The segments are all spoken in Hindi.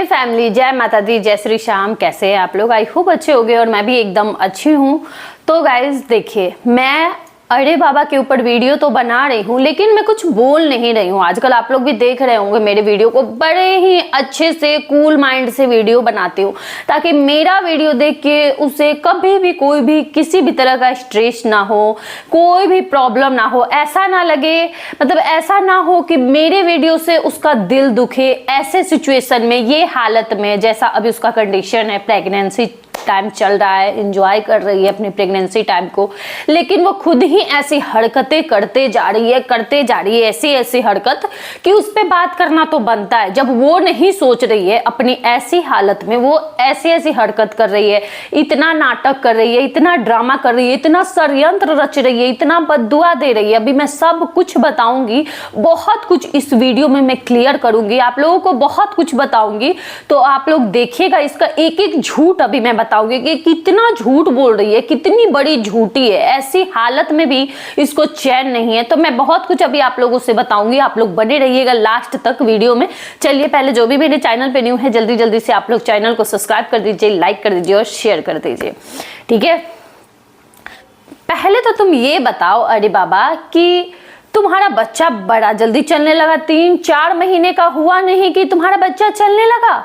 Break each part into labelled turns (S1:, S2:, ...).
S1: फैमिली, जय माता दी, जय श्री श्याम। कैसे हैं आप लोग? आई होप अच्छे होंगे और मैं भी एकदम अच्छी हूँ। तो गाइज देखिए, मैं अरे बाबा के ऊपर वीडियो तो बना रही हूँ लेकिन मैं कुछ बोल नहीं रही हूँ। आजकल आप लोग भी देख रहे होंगे मेरे वीडियो को, बड़े ही अच्छे से कूल माइंड से वीडियो बनाती हूँ ताकि मेरा वीडियो देख के उसे कभी भी कोई भी किसी भी तरह का स्ट्रेस ना हो, कोई भी प्रॉब्लम ना हो, ऐसा ना लगे, मतलब ऐसा ना हो कि मेरे वीडियो से उसका दिल दुखे। ऐसे सिचुएशन में, ये हालत में, जैसा अभी उसका कंडीशन है, प्रेगनेंसी टाइम चल रहा है, एंजॉय कर रही है अपनी प्रेगनेंसी टाइम को, लेकिन वो खुद ही ऐसी हरकतें करते जा रही है ऐसी ऐसी हरकत कि उस पे बात करना तो बनता है। जब वो नहीं सोच रही है अपनी ऐसी हालत में, वो ऐसी ऐसी हरकत कर रही है, इतना नाटक कर रही है, इतना ड्रामा कर रही है, इतना षड्यंत्र रच रही है, इतना बद्दुआ दे रही है। अभी मैं सब कुछ बताऊंगी, बहुत कुछ इस वीडियो में मैं क्लियर करूंगी, आप लोगों को बहुत कुछ बताऊंगी। तो आप लोग देखिएगा, इसका एक एक झूठ अभी मैं बताऊंगी कि कितना झूठ बोल रही है, कितनी बड़ी झूठी है। ऐसी हालत में भी इसको चैन नहीं है। तो मैं बहुत कुछ अभी आप लोगों से बताऊंगी, आप लोग बने रहिएगा लास्ट तक वीडियो में। चलिए, पहले जो भी मेरे चैनल पे न्यू है, जल्दी जल्दी से आप लोग चैनल को सब्सक्राइब कर दीजिए, लाइक कर दीजिए और शेयर कर दीजिए, ठीक है। पहले तो तुम ये बताओ अरे बाबा कि तुम्हारा बच्चा बड़ा जल्दी चलने लगा, 3-4 महीने का हुआ नहीं कि तुम्हारा बच्चा चलने लगा।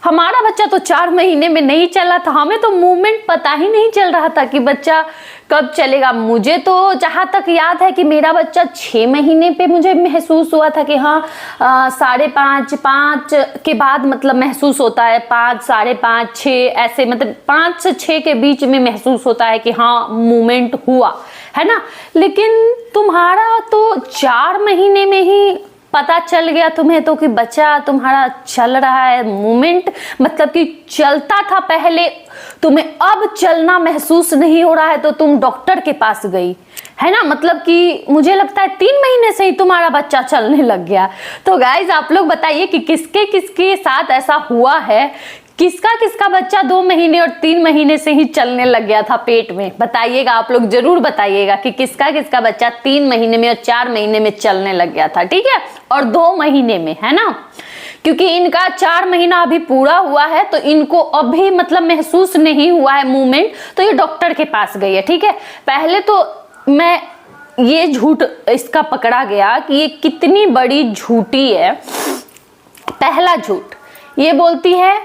S1: हमारा बच्चा तो 4 महीने में नहीं चला था, हमें तो मूवमेंट पता ही नहीं चल रहा था कि बच्चा कब चलेगा। मुझे तो जहाँ तक याद है कि मेरा बच्चा 6 महीने पे मुझे महसूस हुआ था कि हाँ 5.5 के बाद मतलब महसूस होता है, 5, 5.5, 6 ऐसे, मतलब 5 से 6 के बीच में महसूस होता है कि हाँ मूवमेंट हुआ है ना। लेकिन तुम्हारा तो 4 महीने में ही पता चल गया तुम्हें तो कि बच्चा तुम्हारा चल रहा है, मूवमेंट मतलब कि चलता था पहले, तुम्हें अब चलना महसूस नहीं हो रहा है तो तुम डॉक्टर के पास गई है ना। मतलब कि मुझे लगता है 3 महीने से ही तुम्हारा बच्चा चलने लग गया। तो गाइज आप लोग बताइए कि किसके किसके साथ ऐसा हुआ है, किसका किसका बच्चा 2 महीने और 3 महीने से ही चलने लग गया था पेट में। बताइएगा, आप लोग जरूर बताइएगा कि किसका किसका बच्चा 3 महीने में और 4 महीने में चलने लग गया था, ठीक है, और 2 महीने में, है ना। क्योंकि इनका 4 महीना अभी पूरा हुआ है तो इनको अभी मतलब महसूस नहीं हुआ है मूवमेंट, तो ये डॉक्टर के पास गई है, ठीक है। पहले तो मैं ये झूठ इसका पकड़ा गया कि ये कितनी बड़ी झूठी है। पहला झूठ ये बोलती है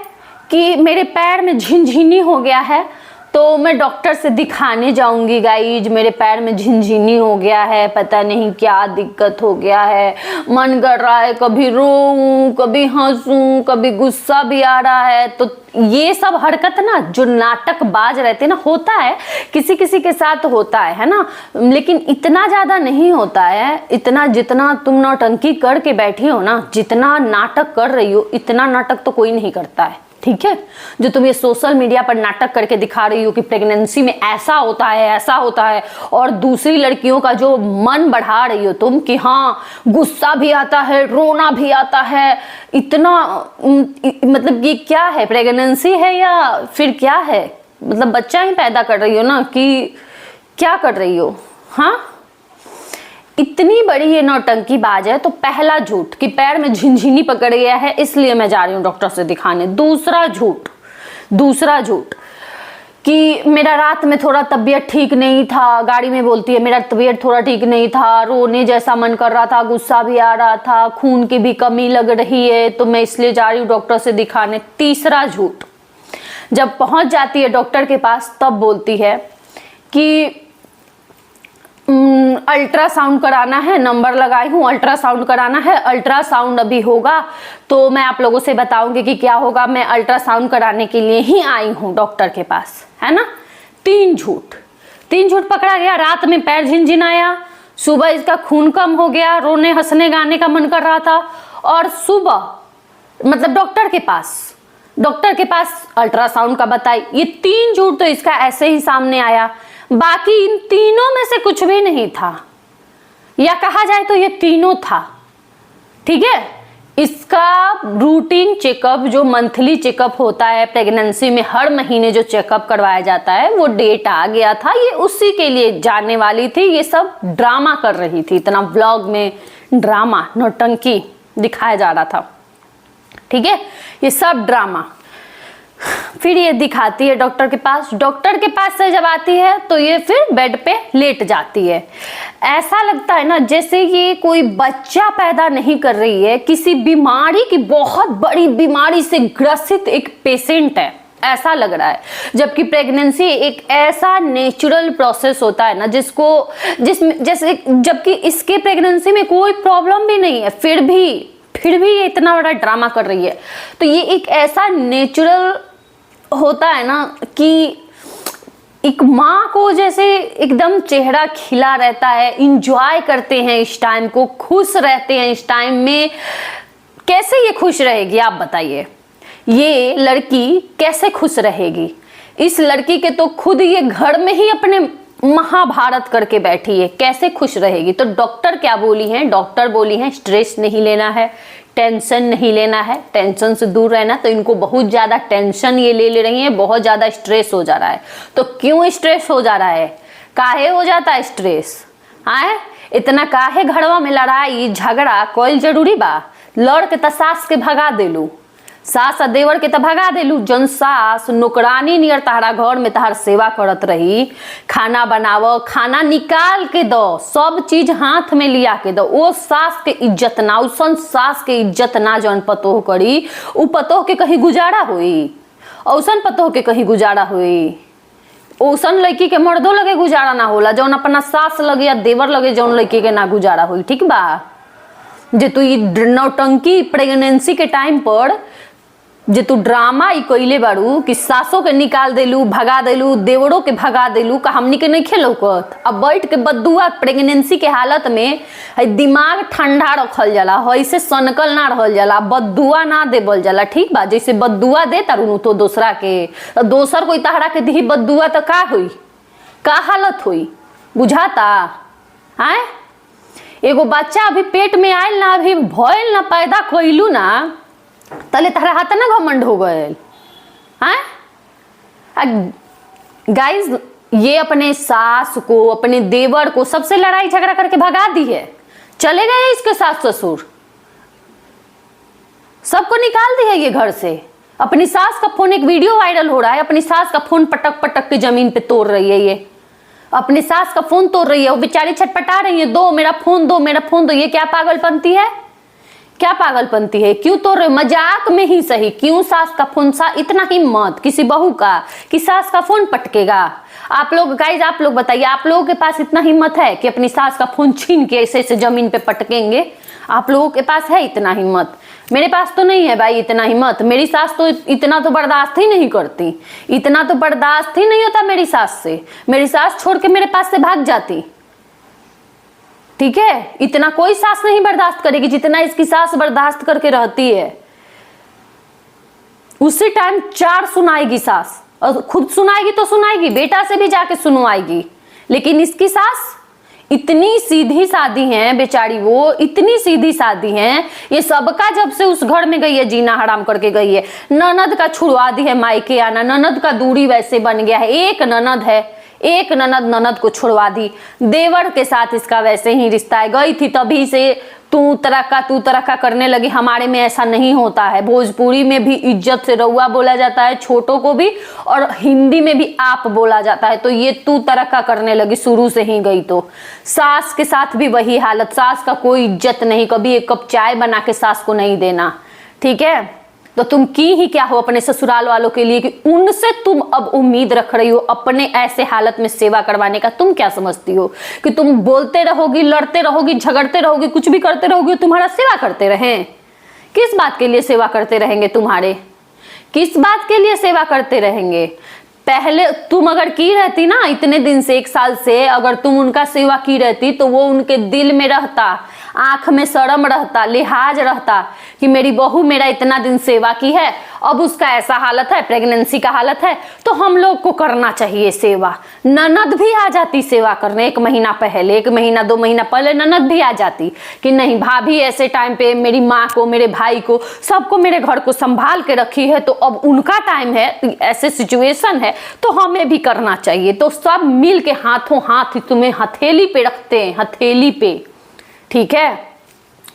S1: कि मेरे पैर में झिनझिनी हो गया है तो मैं डॉक्टर से दिखाने जाऊंगी। गाइज, मेरे पैर में झिनझिनी हो गया है, पता नहीं क्या दिक्कत हो गया है, मन कर रहा है कभी रोऊं, कभी हंसूं, कभी गुस्सा भी आ रहा है। तो ये सब हरकत ना जो नाटकबाज रहते ना, होता है किसी किसी के साथ होता है ना, लेकिन इतना ज्यादा नहीं होता है। इतना जितना तुम नौटंकी करके बैठी हो ना, जितना नाटक कर रही हो, इतना नाटक तो कोई नहीं करता है, ठीक है। जो तुम ये सोशल मीडिया पर नाटक करके दिखा रही हो कि प्रेगनेंसी में ऐसा होता है, ऐसा होता है, और दूसरी लड़कियों का जो मन बढ़ा रही हो तुम कि हाँ गुस्सा भी आता है, रोना भी आता है, इतना मतलब ये क्या है, प्रेगनेंसी है या फिर क्या है? मतलब बच्चा ही पैदा कर रही हो ना कि क्या कर रही हो? हाँ, इतनी बड़ी ये नौटंकी बाज है। तो पहला झूठ कि पैर में झिनझिनी पकड़ गया है इसलिए मैं जा रही हूँ डॉक्टर से दिखाने। दूसरा झूठ कि मेरा रात में थोड़ा तबीयत ठीक नहीं था, गाड़ी में बोलती है मेरा तबीयत थोड़ा ठीक नहीं था, रोने जैसा मन कर रहा था, गुस्सा भी आ रहा था, खून की भी कमी लग रही है तो मैं इसलिए जा रही हूँ डॉक्टर से दिखाने। तीसरा झूठ, जब पहुंच जाती है डॉक्टर के पास तब बोलती है कि अल्ट्रासाउंड कराना है, नंबर लगाई हूँ, अल्ट्रासाउंड कराना है, अल्ट्रासाउंड अभी होगा तो मैं आप लोगों से बताऊंगी कि क्या होगा, मैं अल्ट्रासाउंड कराने के लिए ही आई हूँ डॉक्टर के पास, है ना। 3 झूठ पकड़ा गया। रात में पैर झिनझिनाया, सुबह इसका खून कम हो गया, रोने हंसने गाने का मन कर रहा था, और सुबह मतलब डॉक्टर के पास अल्ट्रासाउंड का बताई। ये 3 झूठ तो इसका ऐसे ही सामने आया। बाकी इन तीनों में से कुछ भी नहीं था, या कहा जाए तो ये तीनों था, ठीक है। इसका रूटीन चेकअप जो मंथली चेकअप होता है प्रेगनेंसी में, हर महीने जो चेकअप करवाया जाता है, वो डेट आ गया था, ये उसी के लिए जाने वाली थी। ये सब ड्रामा कर रही थी, इतना व्लॉग में ड्रामा नौटंकी दिखाया जा रहा था। ठीक है, ये सब ड्रामा। फिर ये दिखाती है डॉक्टर के पास, डॉक्टर के पास से जब आती है तो ये फिर बेड पे लेट जाती है। ऐसा लगता है ना जैसे ये कोई बच्चा पैदा नहीं कर रही है, किसी बीमारी की, बहुत बड़ी बीमारी से ग्रसित एक पेशेंट है, ऐसा लग रहा है। जबकि प्रेगनेंसी एक ऐसा नेचुरल प्रोसेस होता है ना जिसमें जैसे, जबकि इसके प्रेगनेंसी में कोई प्रॉब्लम भी नहीं है, फिर भी ये इतना बड़ा ड्रामा कर रही है। तो ये एक ऐसा नेचुरल होता है ना कि एक माँ को जैसे एकदम चेहरा खिला रहता है, इंजॉय करते हैं इस टाइम को, खुश रहते हैं इस टाइम में। कैसे ये खुश रहेगी आप बताइए, ये लड़की कैसे खुश रहेगी? इस लड़की के तो खुद ये घर में ही अपने महाभारत करके बैठी है, कैसे खुश रहेगी? तो डॉक्टर क्या बोली हैं? डॉक्टर बोली हैं स्ट्रेस नहीं लेना है, टेंशन नहीं लेना है, टेंशन से दूर रहना। तो इनको बहुत ज्यादा टेंशन ये ले रही हैं, बहुत ज्यादा स्ट्रेस हो जा रहा है। तो क्यों स्ट्रेस हो जा रहा है? काहे हो जाता है स्ट्रेस? आए इतना काहे घरवा में लड़ाई झगड़ा कोई जरूरी बा? लड़ के त सास के भगा देलू, सास आ देवर के त भगा देलू। जन सास नौकरानी नियर तहरा घर में तहार सेवा करत रही, खाना बनाव, खाना निकाल के दो, सब चीज हाथ में लिया के दो, वो सास के इज्जत ना, उसन सास के इज्जत ना जौन पतोह करी, उ पतोह के कहीं गुजारा हुई? औसन पतोह के कहीं गुजारा हुई? ओसन लड़की के मर्दों लगे गुजारा ना होला, जौन अपना सास लगे या देवर लगे जौन लड़की के ना गुजारा हुई। ठीक बा, जे तू नौटंकी प्रेगनेंसी के टाइम पर जे तू ड्रामा ई कइले बारू कि सासों के निकाल देलू, भगा देलू, देवरों के भगा देलू, का हमनी के नहीं खेलौकत? अब बैठ के बद्दुआ प्रेगनेंसी के हालत में है दिमाग ठंडा रखल जाला, ऐसे सनकल ना रहल जाला, बद्दुआ ना देवल जाला। ठीक बा, जैसे बद्दुआ दे तारू तो दूसरा के, तो दोसर कोई तहरा के दी बद्दुआ तो का हुई, का हालत हुई? बुझाता है? एगो बच्चा अभी पेट में आयल ना, अभी भइल ना, पैदा कइलू ना, तले तहरा हाथ ना घमंड हो गए। गाइस, ये अपने सास को, अपने देवर को सबसे लड़ाई झगड़ा करके भगा दी है, चले गए इसके सास ससुर, सबको निकाल दी है ये घर से। अपनी सास का फोन, एक वीडियो वायरल हो रहा है, अपनी सास का फोन पटक पटक के जमीन पे तोड़ रही है, ये अपनी सास का फोन तोड़ रही है, वो बेचारी छटपटा रही है, दो मेरा फोन दो, मेरा फोन दो। ये क्या पागलपंती है? क्या पागलपंती है? क्यों तोड़ रहे? मजाक में ही सही, क्यों सास का फोन, इतना हिम्मत किसी बहू का कि सास का फोन पटकेगा? आप लोग गाइज, आप लोग बताइए, आप लोगों के पास इतना हिम्मत है कि अपनी सास का फोन छीन के ऐसे ऐसे जमीन पे पटकेंगे? आप लोगों के पास है इतना हिम्मत? मेरे पास तो नहीं है भाई इतना हिम्मत। मेरी सास तो इतना तो बर्दाश्त ही नहीं करती, इतना तो बर्दाश्त ही नहीं होता मेरी सास से। मेरी सास छोड़ के मेरे पास से भाग जाती। ठीक है, इतना कोई सास नहीं बर्दाश्त करेगी जितना इसकी सास बर्दाश्त करके रहती है। उसी टाइम 4 सुनाएगी सास, और खुद सुनाएगी तो सुनाएगी, बेटा से भी जाके सुनवाएगी। लेकिन इसकी सास इतनी सीधी सादी है बेचारी, वो इतनी सीधी सादी है, ये सबका जब से उस घर में गई है जीना हराम करके गई है। ननद का छुड़वा दी है मायके आना, ननद का दूरी वैसे बन गया है, एक ननद है, एक ननद को छुड़वा दी। देवर के साथ इसका वैसे ही रिश्ता है, गई थी तभी से तू तरक्का करने लगी। हमारे में ऐसा नहीं होता है, भोजपुरी में भी इज्जत से रउआ बोला जाता है छोटों को भी, और हिंदी में भी आप बोला जाता है। तो ये तू तरक्का करने लगी शुरू से ही गई। तो सास के साथ भी वही हालत, सास का कोई इज्जत नहीं, कभी एक कप चाय बना के सास को नहीं देना। ठीक है, तो तुम की ही क्या हो अपने ससुराल वालों के लिए कि उनसे तुम अब उम्मीद रख रही हो अपने ऐसे हालत में सेवा करवाने का? तुम क्या समझती हो कि तुम बोलते रहोगी, लड़ते रहोगी, झगड़ते रहोगी, कुछ भी करते रहोगी, तुम्हारा सेवा करते रहें? किस बात के लिए सेवा करते रहेंगे तुम्हारे? किस बात के लिए सेवा करते रहेंगे? पहले तुम अगर की रहती ना, इतने दिन से 1 साल से अगर तुम उनका सेवा की रहती तो वो उनके दिल में रहता, आंख में शर्म रहता, लिहाज रहता कि मेरी बहू मेरा इतना दिन सेवा की है, अब उसका ऐसा हालत है, प्रेगनेंसी का हालत है, तो हम लोग को करना चाहिए सेवा। ननद भी आ जाती सेवा करने 1 महीना पहले, 1 महीना 2 महीना पहले ननद भी आ जाती कि नहीं भाभी ऐसे टाइम पे मेरी माँ को, मेरे भाई को, सबको मेरे घर को संभाल के रखी है, तो अब उनका टाइम है, ऐसे सिचुएशन है तो हमें भी करना चाहिए। तो सब मिल के हाथों हाथ तुम्हें हथेली पे रखते हैं, हथेली पे। ठीक है,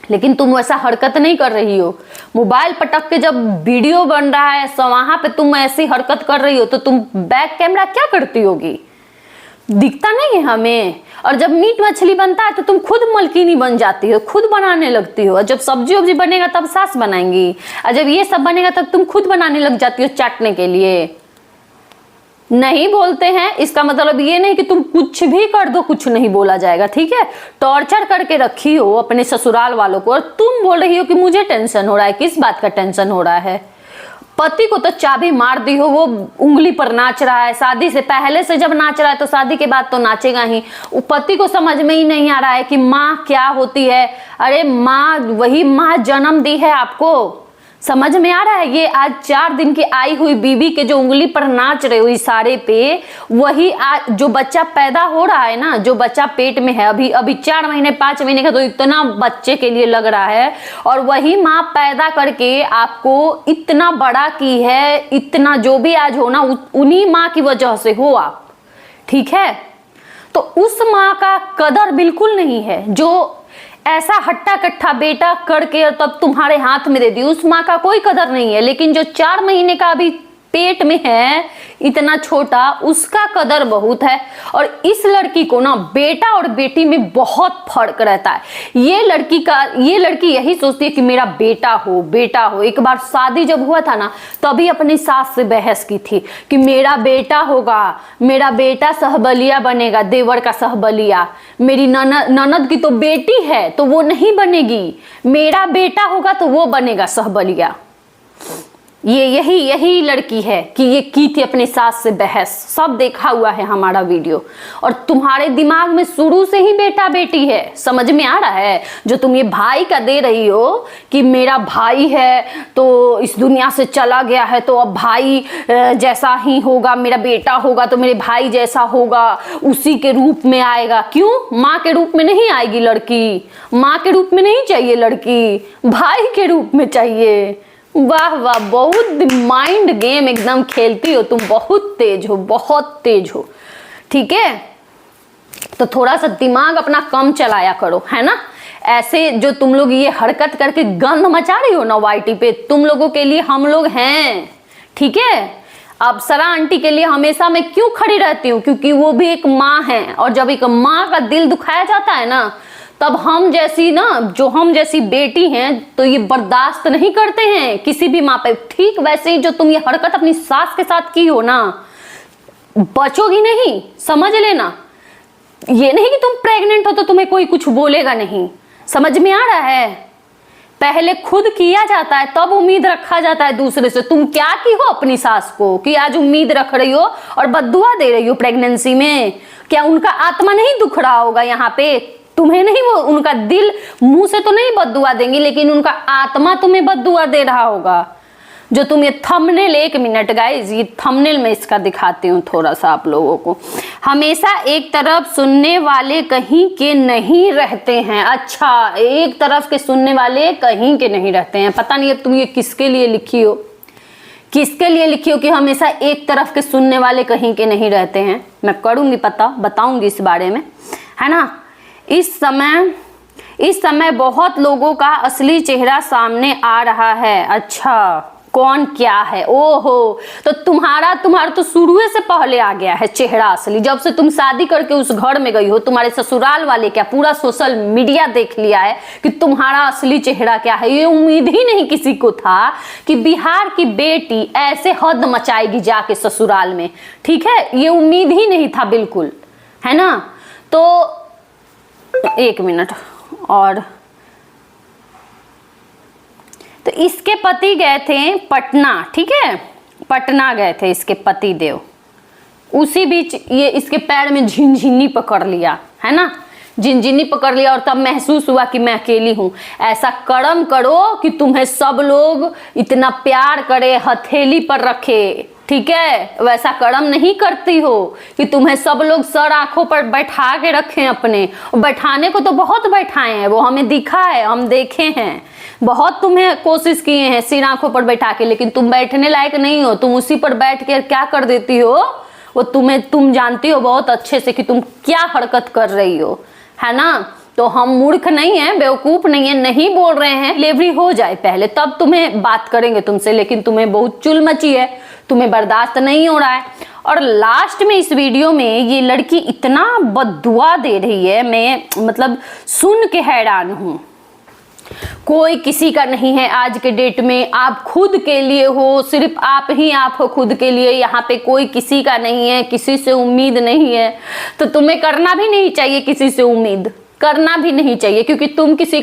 S1: लेकिन तुम वैसा हरकत नहीं कर रही हो। मोबाइल पटक के जब वीडियो बन रहा है वहां पे तुम ऐसी हरकत कर रही हो तो तुम बैक कैमरा क्या करती होगी, दिखता नहीं है हमें। और जब मीट मछली बनता है तो तुम खुद मलकिनी बन जाती हो, खुद बनाने लगती हो। और जब सब्जी वब्जी बनेगा तब सास बनाएंगी, और जब ये सब बनेगा तब तुम खुद बनाने लग जाती हो चाटने के लिए। नहीं बोलते हैं इसका मतलब ये नहीं कि तुम कुछ भी कर दो कुछ नहीं बोला जाएगा, ठीक है। टॉर्चर करके रखी हो अपने ससुराल वालों को और तुम बोल रही हो कि मुझे टेंशन हो रहा है। किस बात का टेंशन हो रहा है? पति को तो चाबी मार दी हो, वो उंगली पर नाच रहा है। शादी से पहले से जब नाच रहा है तो शादी के बाद तो नाचेगा ही। पति को समझ में ही नहीं आ रहा है कि माँ क्या होती है। अरे माँ, वही माँ जन्म दी है आपको, समझ में आ रहा है? ये आज 4 दिन की आई हुई बीबी के जो उंगली पर नाच रहे हो इशारे पे, वही आज जो बच्चा पैदा हो रहा है ना, जो बच्चा पेट में है अभी 4 महीने 5 महीने का, तो इतना बच्चे के लिए लग रहा है। और वही माँ पैदा करके आपको इतना बड़ा की है, इतना जो भी आज हो ना उन्हीं माँ की वजह से हो आप, ठीक है। तो उस माँ का कदर बिल्कुल नहीं है जो ऐसा हट्टा कट्ठा बेटा करके तब तुम्हारे हाथ में दे दी, उस माँ का कोई कदर नहीं है। लेकिन जो 4 महीने का अभी पेट में है, इतना छोटा, उसका कदर बहुत है। और इस लड़की को ना बेटा और बेटी में बहुत फर्क रहता है। ये लड़की यही सोचती है कि मेरा बेटा हो, बेटा हो। एक बार शादी जब हुआ था ना, तभी अपनी सास से बहस की थी कि मेरा बेटा होगा, मेरा बेटा सहबलिया बनेगा, देवर का सहबलिया। मेरी ननद की तो बेटी है तो वो नहीं बनेगी, मेरा बेटा होगा तो वो बनेगा सहबलिया। यही लड़की है कि ये की थी अपने सास से बहस। सब देखा हुआ है हमारा वीडियो। और तुम्हारे दिमाग में शुरू से ही बेटा बेटी है, समझ में आ रहा है? जो तुम ये भाई का दे रही हो कि मेरा भाई है तो इस दुनिया से चला गया है तो अब भाई जैसा ही होगा, मेरा बेटा होगा तो मेरे भाई जैसा होगा, उसी के रूप में आएगा। क्यों? माँ के रूप में नहीं आएगी लड़की, माँ के रूप में नहीं चाहिए लड़की, भाई के रूप में चाहिए। वाह वाह, बहुत माइंड गेम एकदम खेलती हो तुम, बहुत तेज हो, बहुत तेज हो, ठीक है। तो थोड़ा सा दिमाग अपना कम चलाया करो, है ना। ऐसे जो तुम लोग ये हरकत करके गंद मचा रही हो ना वाईटी पे, तुम लोगों के लिए हम लोग हैं, ठीक है। अप्सरा आंटी के लिए हमेशा मैं क्यों खड़ी रहती हूँ? क्योंकि वो भी एक माँ है, और जब एक माँ का दिल दुखाया जाता है ना, तब हम जैसी बेटी हैं तो ये बर्दाश्त नहीं करते हैं किसी भी माँ पे। ठीक वैसे ही जो तुम ये हरकत अपनी सास के साथ की हो ना, बचोगी नहीं, समझ लेना। ये नहीं कि तुम प्रेग्नेंट हो तो तुम्हें कोई कुछ बोलेगा नहीं, समझ में आ रहा है? पहले खुद किया जाता है तब उम्मीद रखा जाता है दूसरे से। तुम क्या की हो अपनी सास को कि आज उम्मीद रख रही हो और बद्दुआ दे रही हो प्रेगनेंसी में? क्या उनका आत्मा नहीं दुख रहा होगा यहाँ पे? तुम्हें नहीं, वो उनका दिल मुंह से तो नहीं बद्दुआ देंगी, लेकिन उनका आत्मा तुम्हें बद्दुआ दे रहा होगा। जो तुम ये थंबनेल, 1 मिनट गाइज, ये थंबनेल में इसका दिखाती हूँ थोड़ा सा आप लोगों को। हमेशा एक तरफ सुनने वाले कहीं के नहीं रहते हैं। अच्छा, एक तरफ के सुनने वाले कहीं के नहीं रहते हैं। पता नहीं अब तुम ये किसके लिए लिखी हो, किसके लिए लिखी हो कि हमेशा एक तरफ के सुनने वाले कहीं के नहीं रहते हैं। मैं करूँगी पता, बताऊँगी इस बारे में, है ना। इस समय बहुत लोगों का असली चेहरा सामने आ रहा है। अच्छा, कौन क्या है? ओहो, तो तुम्हारा तो शुरू से पहले आ गया है चेहरा असली। जब से तुम शादी करके उस घर में गई हो, तुम्हारे ससुराल वाले क्या, पूरा सोशल मीडिया देख लिया है कि तुम्हारा असली चेहरा क्या है। ये उम्मीद ही नहीं किसी को था कि बिहार की बेटी ऐसे हद मचाएगी जाके ससुराल में, ठीक है। ये उम्मीद ही नहीं था बिल्कुल, है ना। तो 1 मिनट और, तो इसके पति गए थे पटना, ठीक है, पटना गए थे इसके पति देव। उसी बीच ये इसके पैर में झिनझिनी पकड़ लिया, है ना, झिनझिनी पकड़ लिया। और तब महसूस हुआ कि मैं अकेली हूं। ऐसा कर्म करो कि तुम्हें सब लोग इतना प्यार करे, हथेली पर रखे, ठीक है। वैसा कर्म नहीं करती हो कि तुम्हें सब लोग सर आंखों पर बैठा के रखें अपने। बैठाने को तो बहुत बैठाए हैं, वो हमें दिखा है, हम देखे हैं, बहुत तुम्हें कोशिश किए हैं सिर आंखों पर बैठा के, लेकिन तुम बैठने लायक नहीं हो। तुम उसी पर बैठ के क्या कर देती हो वो तुम जानती हो बहुत अच्छे से कि तुम क्या हरकत कर रही हो, है ना। तो हम मूर्ख नहीं है, बेवकूफ नहीं है, नहीं बोल रहे हैं डिलीवरी हो जाए पहले तब तुम्हें बात करेंगे तुमसे, लेकिन तुम्हें बहुत चुल मची है, तुम्हें बर्दाश्त नहीं हो रहा है। और लास्ट में इस वीडियो में ये लड़की इतना बद्दुआ दे रही है, मैं मतलब सुन के हैरान हूं। कोई किसी का नहीं है आज के डेट में, आप खुद के लिए हो, सिर्फ आप ही आप हो खुद के लिए, यहाँ पे कोई किसी का नहीं है, किसी से उम्मीद नहीं है। तो तुम्हें करना भी नहीं चाहिए, किसी से उम्मीद करना भी नहीं चाहिए, क्योंकि तुम किसी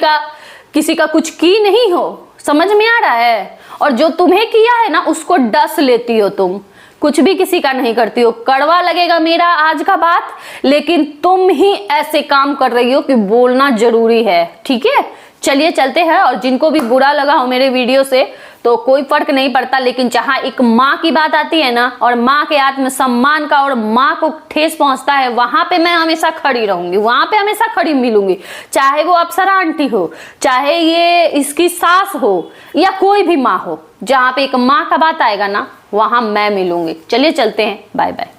S1: का कुछ की नहीं हो, समझ में आ रहा है। और जो तुम्हें किया है ना उसको डस लेती हो तुम, कुछ भी किसी का नहीं करती हो। कड़वा लगेगा मेरा आज का बात, लेकिन तुम ही ऐसे काम कर रही हो कि बोलना जरूरी है, ठीक है। चलिए चलते हैं। और जिनको भी बुरा लगा हो मेरे वीडियो से तो कोई फर्क नहीं पड़ता, लेकिन जहां एक माँ की बात आती है ना, और माँ के आत्मसम्मान का, और माँ को ठेस पहुंचता है, वहां पे मैं हमेशा खड़ी रहूंगी, वहां पे हमेशा खड़ी मिलूंगी। चाहे वो अप्सरा आंटी हो, चाहे ये इसकी सास हो, या कोई भी माँ हो, जहां पे एक माँ का बात आएगा ना वहां मैं मिलूंगी। चलिए चलते हैं, बाय बाय।